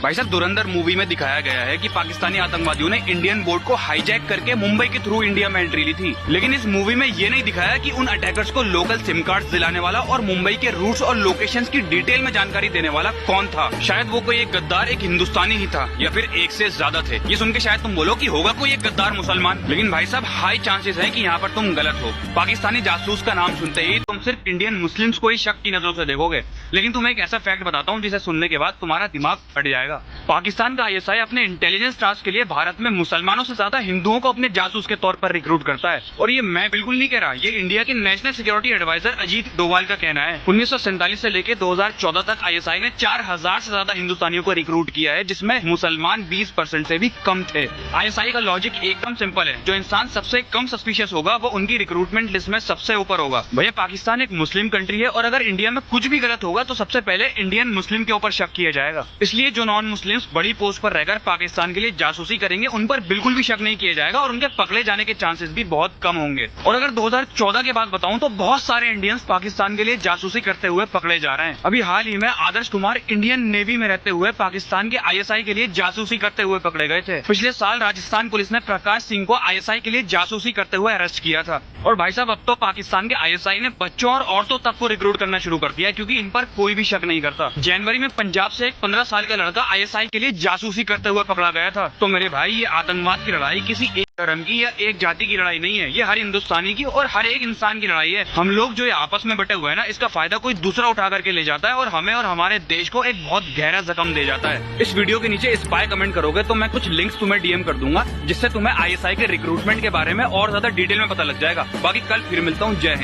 भाई साहब, धुरंधर मूवी में दिखाया गया है कि पाकिस्तानी आतंकवादियों ने इंडियन बोट को हाईजैक करके मुंबई के थ्रू इंडिया में एंट्री ली थी। लेकिन इस मूवी में ये नहीं दिखाया कि उन अटैकर्स को लोकल सिम कार्ड दिलाने वाला और मुंबई के रूट्स और लोकेशंस की डिटेल में जानकारी देने वाला कौन था। शायद वो कोई एक गद्दार, एक हिंदुस्तानी ही था, या फिर एक से ज्यादा थे। ये सुन के शायद तुम बोलो कि होगा कोई एक गद्दार मुसलमान, लेकिन भाई साहब हाई चांसेस है कि यहाँ पर तुम गलत हो। पाकिस्तानी जासूस का नाम सुनते ही तुम सिर्फ इंडियन मुस्लिम्स को ही शक की नजरों से देखोगे, लेकिन तुम्हें एक ऐसा फैक्ट बताता हूँ जिसे सुनने के बाद तुम्हारा दिमाग फट जाएगा। पाकिस्तान का आईएसआई अपने इंटेलिजेंस टास्क के लिए भारत में मुसलमानों से ज्यादा हिंदुओं को अपने जासूस के तौर पर रिक्रूट करता है। और ये मैं बिल्कुल नहीं कह रहा, ये इंडिया के national security adviser Ajit Doval का कहना है। 1947 से लेकर 2014 तक आईएसआई ने 4000 से ज्यादा हिंदुस्तानियों को रिक्रूट किया है, जिसमें मुसलमान 20% से भी कम थे। आईएसआई का लॉजिक एकदम सिंपल है, जो इंसान सबसे कम सस्पिशियस होगा वो उनकी रिक्रूटमेंट लिस्ट में सबसे ऊपर होगा। भैया पाकिस्तान एक मुस्लिम कंट्री है, और अगर इंडिया में कुछ भी गलत होगा तो सबसे पहले इंडियन मुस्लिम के ऊपर शक किया जाएगा। इसलिए जो नॉन मुस्लिम्स बड़ी पोस्ट पर रहकर पाकिस्तान के लिए जासूसी करेंगे उन पर बिल्कुल भी शक नहीं किया जाएगा, और उनके पकड़े जाने के चांसेस भी बहुत कम होंगे। और अगर 2014 के बाद बताऊं तो बहुत सारे इंडियंस पाकिस्तान के लिए जासूसी करते हुए पकड़े जा रहे हैं। अभी हाल ही में आदर्श कुमार इंडियन नेवी में रहते हुए पाकिस्तान के आईएसआई के लिए जासूसी करते हुए पकड़े गए थे। पिछले साल राजस्थान पुलिस ने प्रकाश सिंह को आईएसआई के लिए जासूसी करते हुए अरेस्ट किया था। और भाई साहब अब तो पाकिस्तान के आईएसआई ने बच्चों और औरतों तक को रिक्रूट करना शुरू कर दिया है, क्योंकि इन पर कोई भी शक नहीं करता। जनवरी में पंजाब से एक 15 साल का लड़का आईएसआई के लिए जासूसी करते हुए पकड़ा गया था। तो मेरे भाई, ये आतंकवाद की लड़ाई किसी एक धर्म की या एक जाति की लड़ाई नहीं है, ये हर हिंदुस्तानी की और हर एक इंसान की लड़ाई है। हम लोग जो ये आपस में बटे हुए हैं ना, इसका फायदा कोई दूसरा उठा करके ले जाता है और हमें और हमारे देश को एक बहुत गहरा जख्म दे जाता है। इस वीडियो के नीचे स्पाई कमेंट करोगे तो मैं कुछ लिंक्स तुम्हें डीएम कर दूंगा, जिससे तुम्हें आईएसआई के रिक्रूटमेंट के बारे में और ज्यादा डिटेल में पता लग जाएगा। बाकी कल फिर मिलता हूँ। जय हिंद।